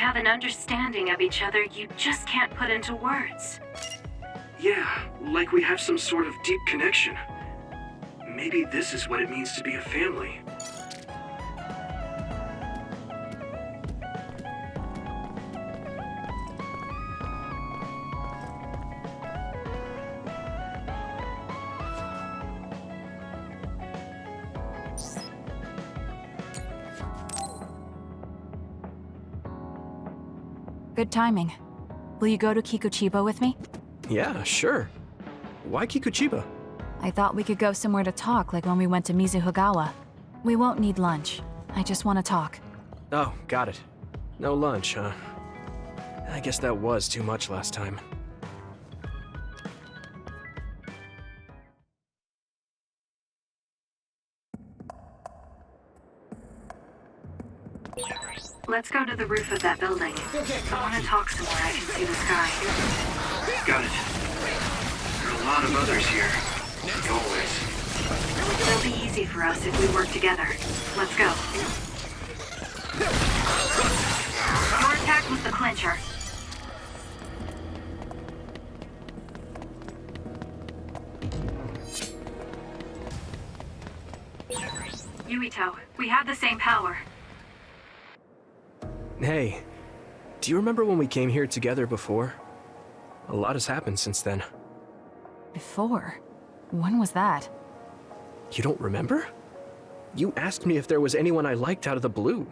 have an understanding of each other you just can't put into words. Yeah, like we have some sort of deep connection. Maybe this is what it means to be a family. Good timing. Will you go to Kikuchiba with me? Yeah, sure. Why Kikuchiba? I thought we could go somewhere to talk, like when we went to Mizuhigawa. We won't need lunch. I just want to talk. Oh, got it. No lunch, huh? I guess that was too much last time. Let's go to the roof of that building. I want to talk somewhere I can see the sky. Got it. There are a lot of others here. Always. It'll be easy for us if we work together. Let's go. Your attack was the clincher. Yuito, we have the same power. Hey, do you remember when we came here together before? A lot has happened since then. Before? When was that? You don't remember? You asked me if there was anyone I liked out of the blue.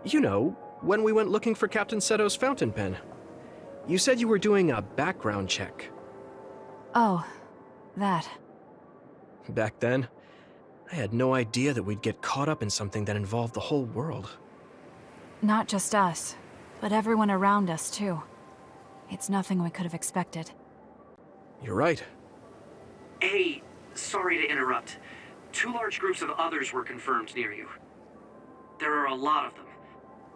You know, when we went looking for Captain Seto's fountain pen. You said you were doing a background check. Oh, that. Back then, I had no idea that we'd get caught up in something that involved the whole world. Not just us, but everyone around us, too. It's nothing we could have expected. You're right. Hey, sorry to interrupt. 2 large groups of others were confirmed near you. There are a lot of them.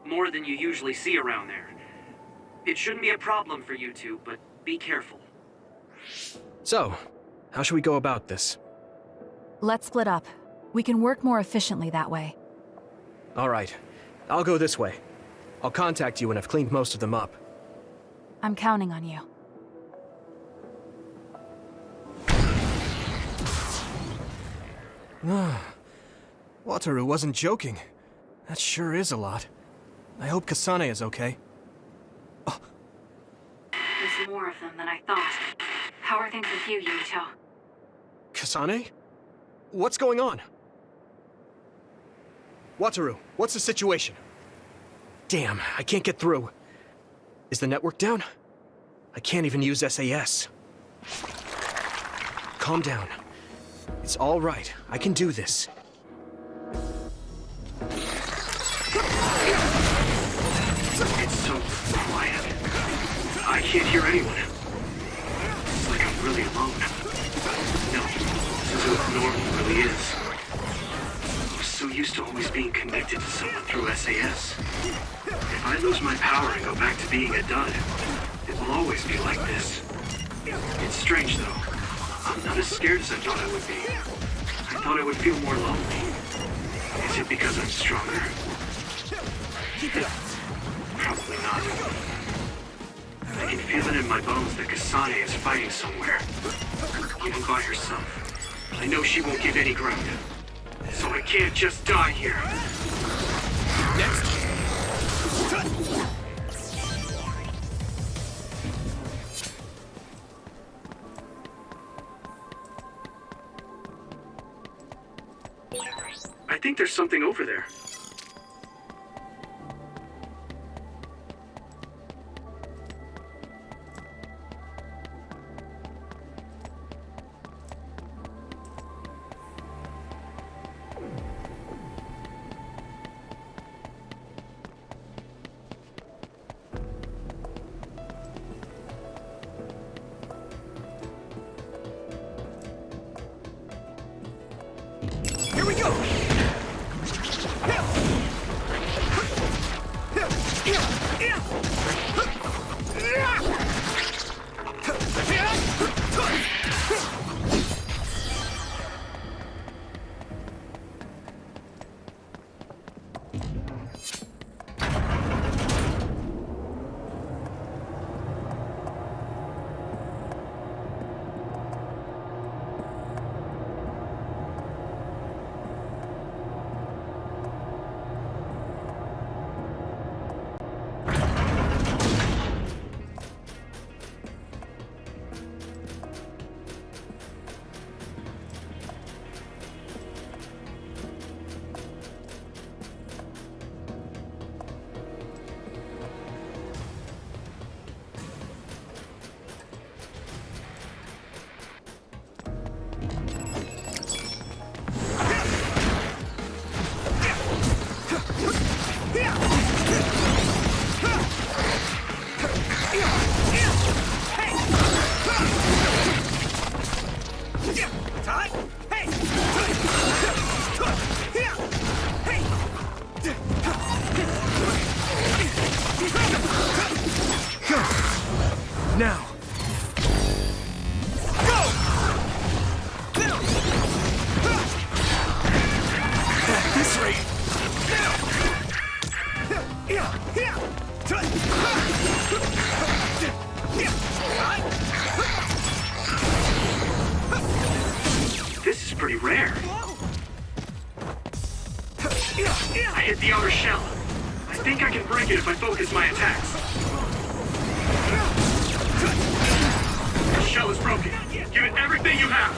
More than you usually see around there. It shouldn't be a problem for you two, but be careful. So, how should we go about this? Let's split up. We can work more efficiently that way. All right. I'll go this way. I'll contact you when I've cleaned most of them up. I'm counting on you. Wataru wasn't joking. That sure is a lot. I hope Kasane is okay. There's more of them than I thought. How are things with you, Yuito? Kasane? What's going on? Wataru, what's the situation? Damn, I can't get through. Is the network down? I can't even use SAS. Calm down. It's all right. I can do this. It's so quiet. I can't hear anyone. It's like I'm really alone. No, this isn't what normal really is. I'm so used to always being connected to someone through SAS. If I lose my power and go back to being a dud, it will always be like this. It's strange though. I'm not as scared as I thought I would be. I thought I would feel more lonely. Is it because I'm stronger? Probably not. I can feel it in my bones that Kasane is fighting somewhere. Even by herself. I know she won't give any ground. So I can't just die here. Next. I think there's something over there. Here we go! Now! Go! At this rate! This is pretty rare. I hit the outer shell. I think I can break it if I focus my attacks. The shell is broken. Give it everything you have.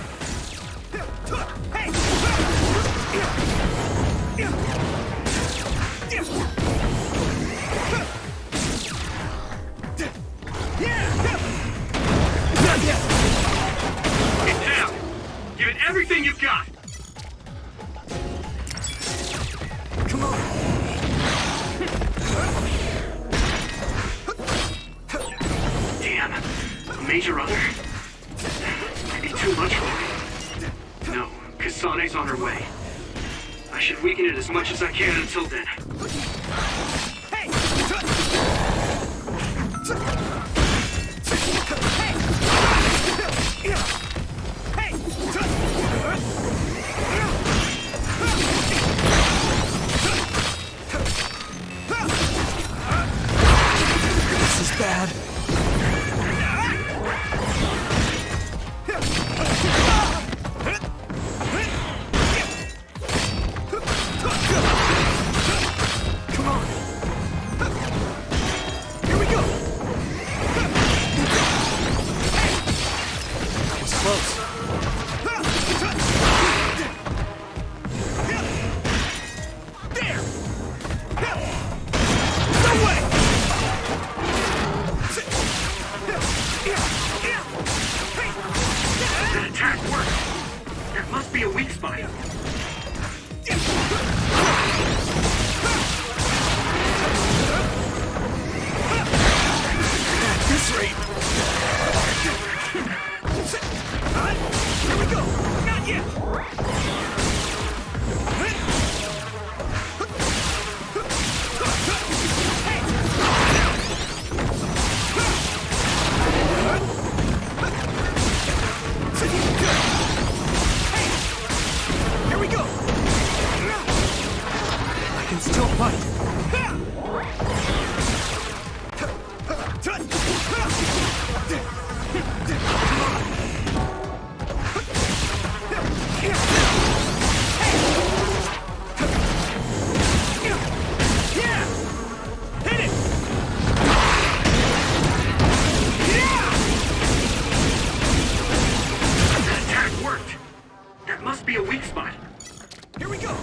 Get down. Give it everything you've got. Come on! Damn. A major other? Might be too much for me. No, Kasane's on her way. I should weaken it as much as I can until then. This is bad. Come on. Here we go. That was close. There! No way! That attack worked. There must be a weak spot. At this rate! Here we go! Not yet! Here we go! I can still fight. Hit it! That attack worked. There must be a weak spot. Here we go!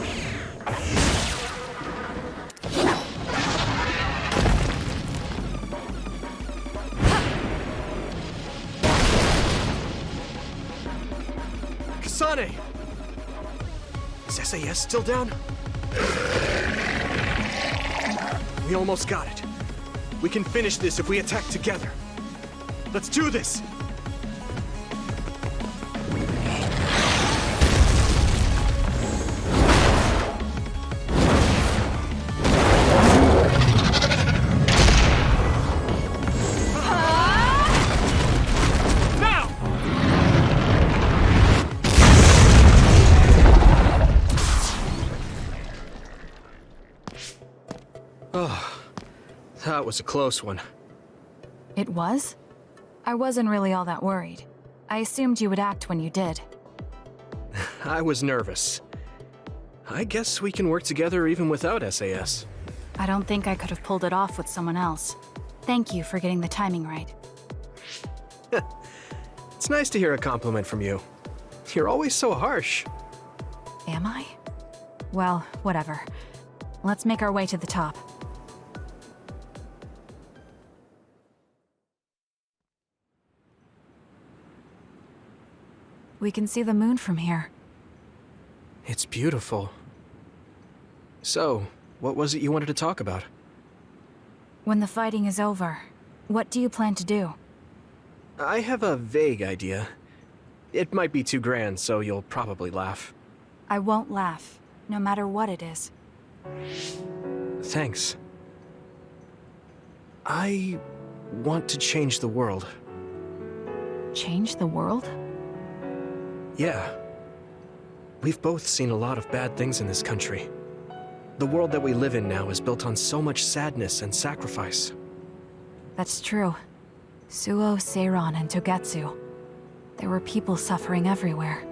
Kasane! Is SAS still down? We almost got it. We can finish this if we attack together. Let's do this! Now! That was a close one. It was? I wasn't really all that worried. I assumed you would act when you did. I was nervous. I guess we can work together even without SAS. I don't think I could have pulled it off with someone else. Thank you for getting the timing right. It's nice to hear a compliment from you. You're always so harsh. Am I? Well, whatever. Let's make our way to the top. We can see the moon from here. It's beautiful. So, what was it you wanted to talk about? When the fighting is over, what do you plan to do? I have a vague idea. It might be too grand, so you'll probably laugh. I won't laugh, no matter what it is. Thanks. I want to change the world. change the world? Yeah. We've both seen a lot of bad things in this country. The world that we live in now is built on so much sadness and sacrifice. That's true. Suo, Seiron, and Togetsu. There were people suffering everywhere.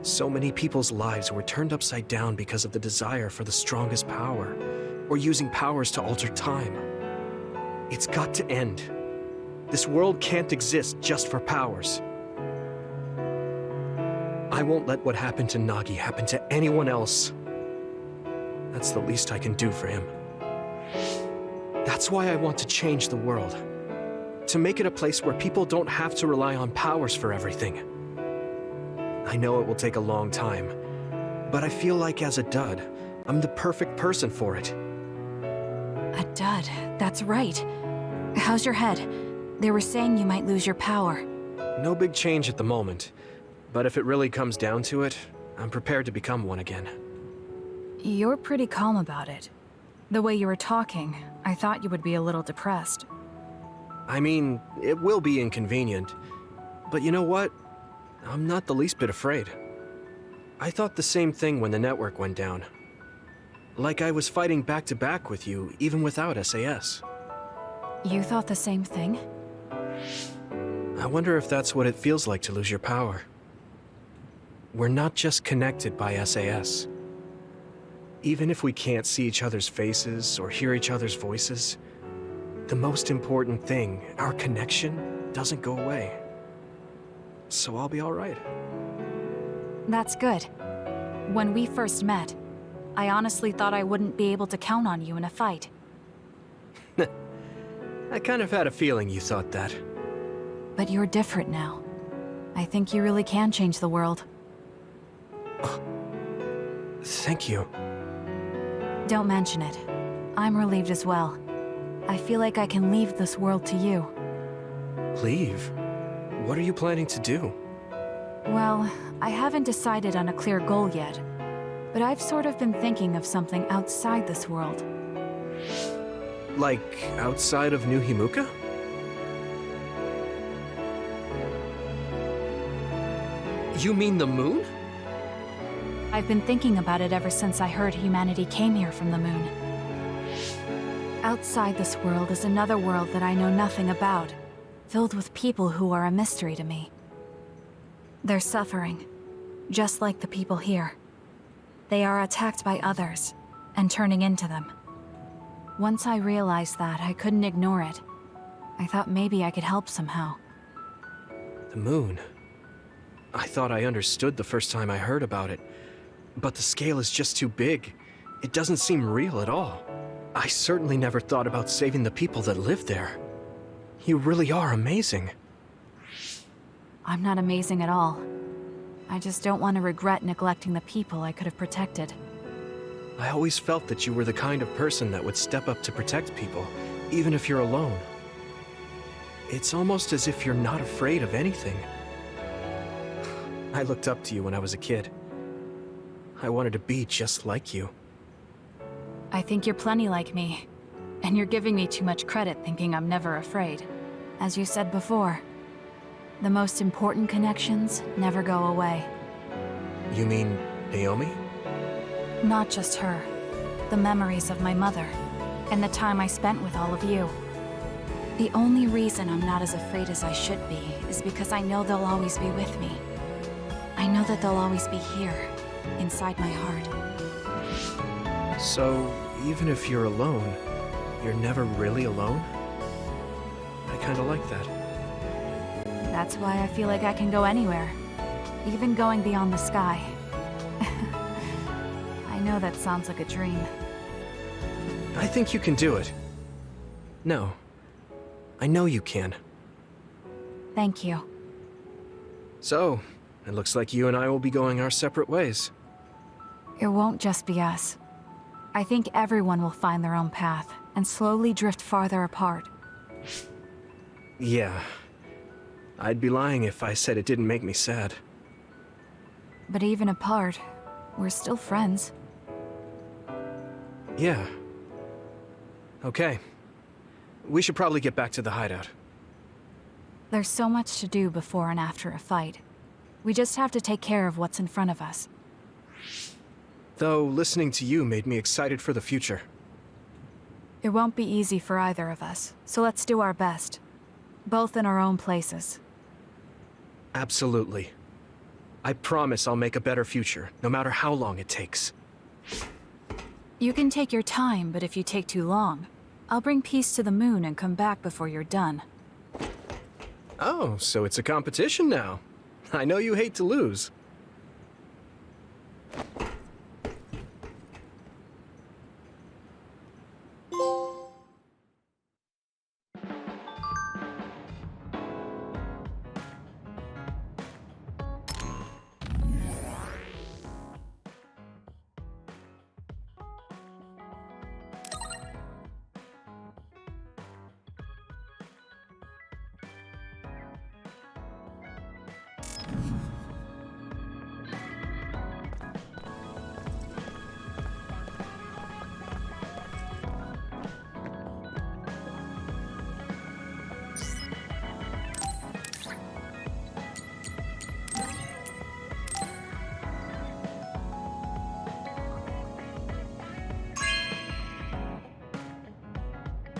So many people's lives were turned upside down because of the desire for the strongest power, or using powers to alter time. It's got to end. This world can't exist just for powers. I won't let what happened to Nagi happen to anyone else. That's the least I can do for him. That's why I want to change the world. To make it a place where people don't have to rely on powers for everything. I know it will take a long time, but I feel like as a dud, I'm the perfect person for it. A dud, that's right. How's your head? They were saying you might lose your power. No big change at the moment, but if it really comes down to it, I'm prepared to become one again. You're pretty calm about it. The way you were talking, I thought you would be a little depressed. I mean, it will be inconvenient, but you know what? I'm not the least bit afraid. I thought the same thing when the network went down. Like I was fighting back-to-back with you, even without SAS. You thought the same thing? I wonder if that's what it feels like to lose your power. We're not just connected by SAS. Even if we can't see each other's faces or hear each other's voices, the most important thing, our connection, doesn't go away. So I'll be all right. That's good. When we first met, I honestly thought I wouldn't be able to count on you in a fight. I kind of had a feeling you thought that. But you're different now. I think you really can change the world. Thank you. Don't mention it. I'm relieved as well. I feel like I can leave this world to you. Leave? What are you planning to do? Well, I haven't decided on a clear goal yet, but I've sort of been thinking of something outside this world. Like, outside of New Himuka? You mean the moon? I've been thinking about it ever since I heard humanity came here from the moon. Outside this world is another world that I know nothing about, filled with people who are a mystery to me. They're suffering, just like the people here. They are attacked by others, and turning into them. Once I realized that, I couldn't ignore it. I thought maybe I could help somehow. The moon. I thought I understood the first time I heard about it, but the scale is just too big. It doesn't seem real at all. I certainly never thought about saving the people that live there. You really are amazing. I'm not amazing at all. I just don't want to regret neglecting the people I could have protected. I always felt that you were the kind of person that would step up to protect people, even if you're alone. It's almost as if you're not afraid of anything. I looked up to you when I was a kid. I wanted to be just like you. I think you're plenty like me, and you're giving me too much credit thinking I'm never afraid. As you said before, the most important connections never go away. You mean Naomi? Not just her. The memories of my mother, and the time I spent with all of you. The only reason I'm not as afraid as I should be is because I know they'll always be with me. I know that they'll always be here, inside my heart. So, even if you're alone, you're never really alone? I kinda like that. That's why I feel like I can go anywhere, even going beyond the sky. I know that sounds like a dream. I think you can do it. No. I know you can. Thank you. So, it looks like you and I will be going our separate ways. It won't just be us. I think everyone will find their own path and slowly drift farther apart. Yeah. I'd be lying if I said it didn't make me sad. But even apart, we're still friends. Yeah. Okay. We should probably get back to the hideout. There's so much to do before and after a fight. We just have to take care of what's in front of us. Though listening to you made me excited for the future. It won't be easy for either of us, so let's do our best. Both in our own places. Absolutely. I promise I'll make a better future, no matter how long it takes. You can take your time, but if you take too long, I'll bring peace to the moon and come back before you're done. Oh, so it's a competition now. I know you hate to lose.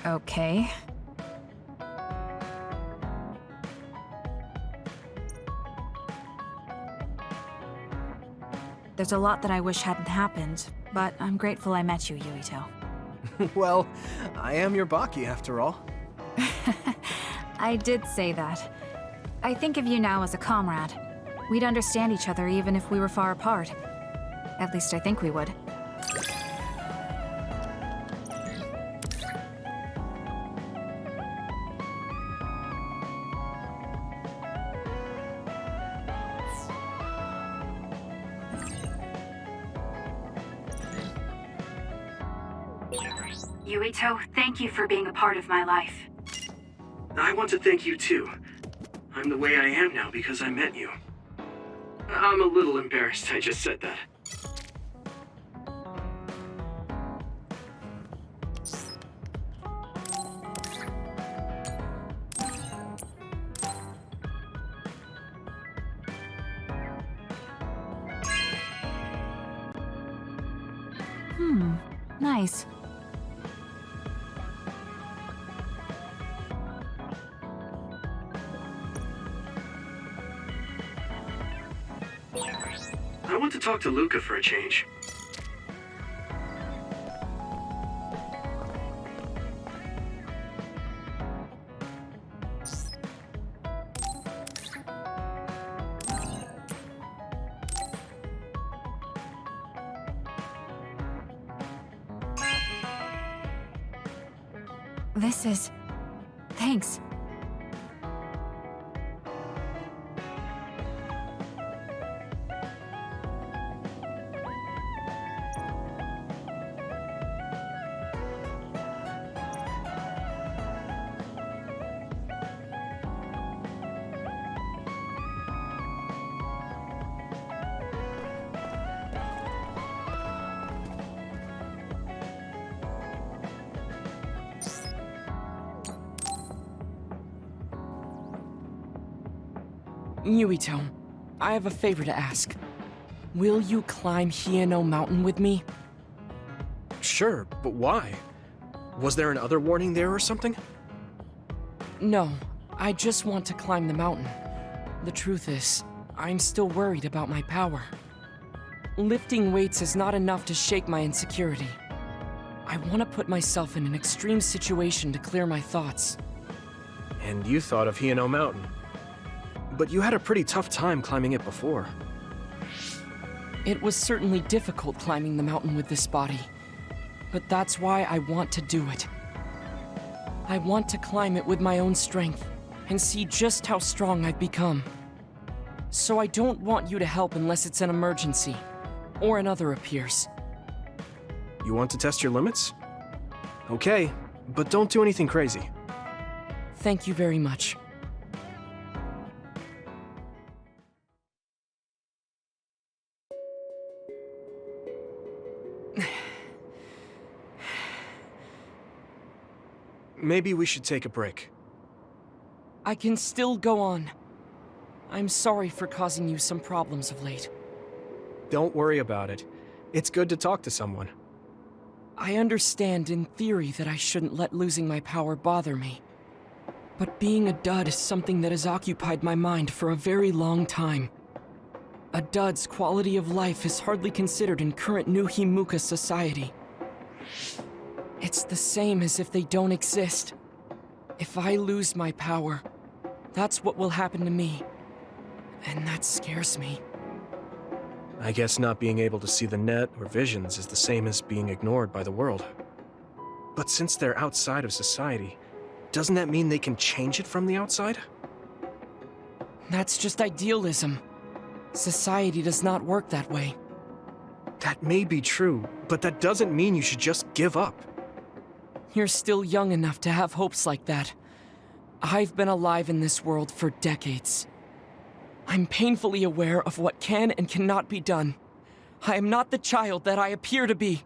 Okay. There's a lot that I wish hadn't happened, but I'm grateful I met you, Yuito. Well, I am your Baki after all. I did say that. I think of you now as a comrade. We'd understand each other even if we were far apart. At least I think we would. Yuito, thank you for being a part of my life. I want to thank you too. I'm the way I am now because I met you. I'm a little embarrassed I just said that. Nice. I want to talk to Luca for a change. This is... Thanks. Yuito, I have a favor to ask. Will you climb Hieno Mountain with me? Sure, but why? Was there another warning there or something? No, I just want to climb the mountain. The truth is, I'm still worried about my power. Lifting weights is not enough to shake my insecurity. I want to put myself in an extreme situation to clear my thoughts. And you thought of Hieno Mountain. But you had a pretty tough time climbing it before. It was certainly difficult climbing the mountain with this body, but that's why I want to do it. I want to climb it with my own strength and see just how strong I've become. So I don't want you to help unless it's an emergency, or another appears. You want to test your limits? Okay, but don't do anything crazy. Thank you very much. Maybe we should take a break. I can still go on. I'm sorry for causing you some problems of late. Don't worry about it. It's good to talk to someone. I understand in theory that I shouldn't let losing my power bother me. But being a dud is something that has occupied my mind for a very long time. A dud's quality of life is hardly considered in current New Himuka society. It's the same as if they don't exist. If I lose my power, that's what will happen to me. And that scares me. I guess not being able to see the net or visions is the same as being ignored by the world. But since they're outside of society, doesn't that mean they can change it from the outside? That's just idealism. Society does not work that way. That may be true, but that doesn't mean you should just give up. You're still young enough to have hopes like that. I've been alive in this world for decades. I'm painfully aware of what can and cannot be done. I am not the child that I appear to be.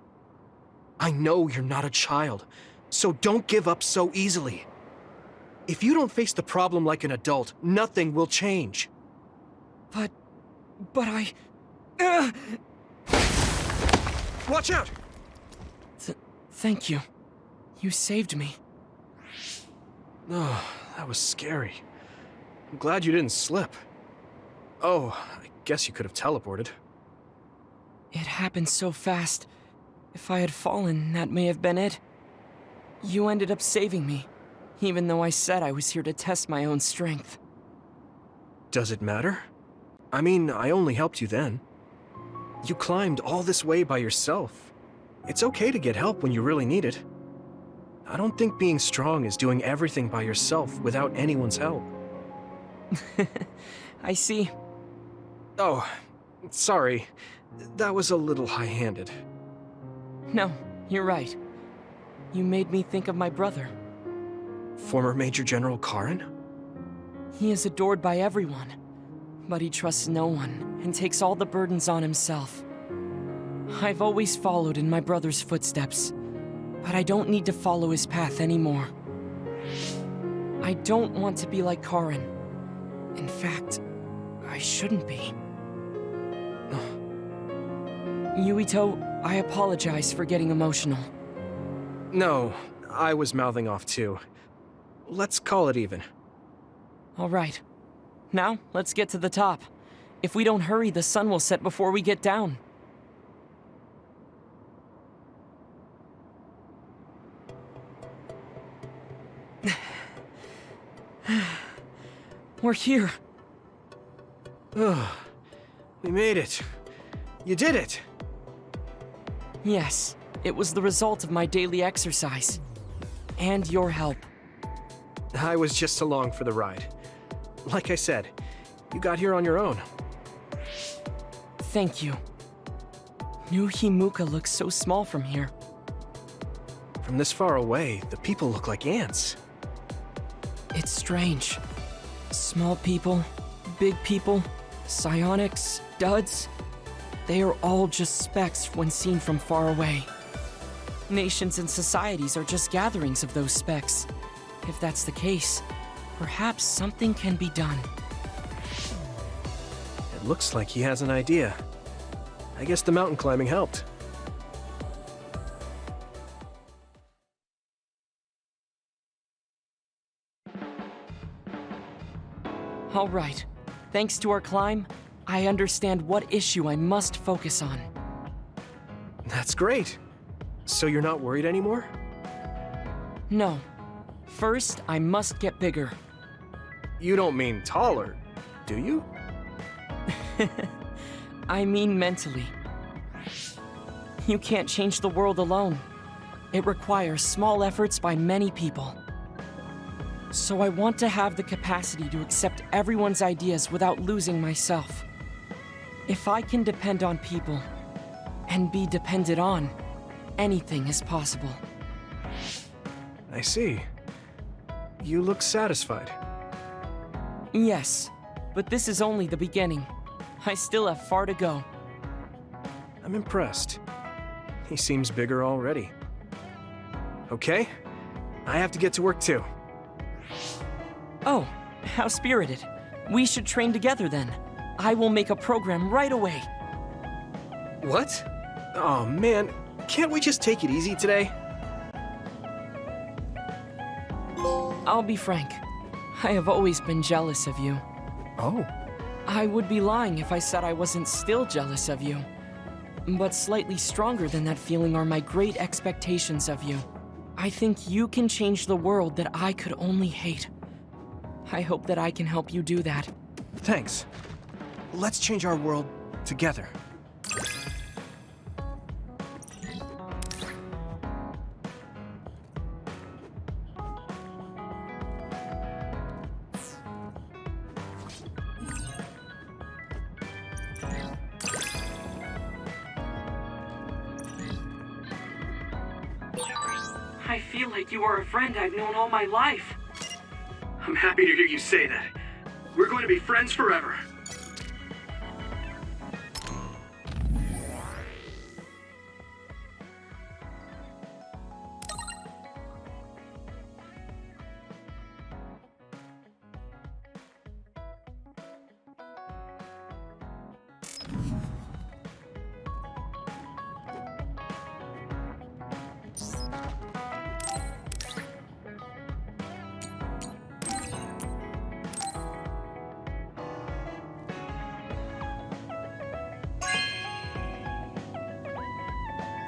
I know you're not a child, so don't give up so easily. If you don't face the problem like an adult, nothing will change. But I... Watch out! Thank you. You saved me. Oh, that was scary. I'm glad you didn't slip. Oh, I guess you could have teleported. It happened so fast. If I had fallen, that may have been it. You ended up saving me, even though I said I was here to test my own strength. Does it matter? I mean, I only helped you then. You climbed all this way by yourself. It's okay to get help when you really need it. I don't think being strong is doing everything by yourself without anyone's help. I see. Oh, sorry. That was a little high-handed. No, you're right. You made me think of my brother. Former Major General Karin? He is adored by everyone, but he trusts no one and takes all the burdens on himself. I've always followed in my brother's footsteps, but I don't need to follow his path anymore. I don't want to be like Karin. In fact, I shouldn't be. Yuito, I apologize for getting emotional. No, I was mouthing off too. Let's call it even. All right. Now, let's get to the top. If we don't hurry, the sun will set before we get down. We're here. Ugh. We made it. You did it! Yes, it was the result of my daily exercise. And your help. I was just along for the ride. Like I said, you got here on your own. Thank you. New Himuka looks so small from here. From this far away, the people look like ants. It's strange. Small people, big people, psionics, duds. They are all just specks when seen from far away. Nations and societies are just gatherings of those specks. If that's the case, perhaps something can be done. It looks like he has an idea. I guess the mountain climbing helped. All right. Thanks to our climb, I understand what issue I must focus on. That's great. So you're not worried anymore? No. First, I must get bigger. You don't mean taller, do you? I mean mentally. You can't change the world alone. It requires small efforts by many people. So I want to have the capacity to accept everyone's ideas without losing myself. If I can depend on people, and be depended on, anything is possible. I see. You look satisfied. Yes, but this is only the beginning. I still have far to go. I'm impressed. He seems bigger already. Okay, I have to get to work too. Oh, How spirited. We should train together then. I will make a program right away. What? Oh man, can't we just take it easy today? I'll be frank. I have always been jealous of you. Oh. I would be lying if I said I wasn't still jealous of you. But slightly stronger than that feeling are my great expectations of you. I think you can change the world that I could only hate. I hope that I can help you do that. Thanks. Let's change our world together. I feel like you are a friend I've known all my life. I'm happy to hear you say that. We're going to be friends forever.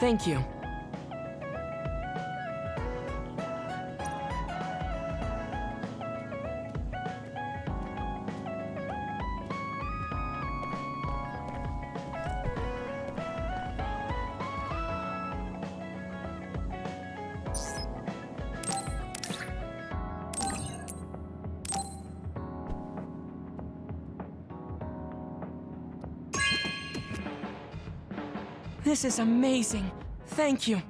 Thank you. This is amazing. Thank you.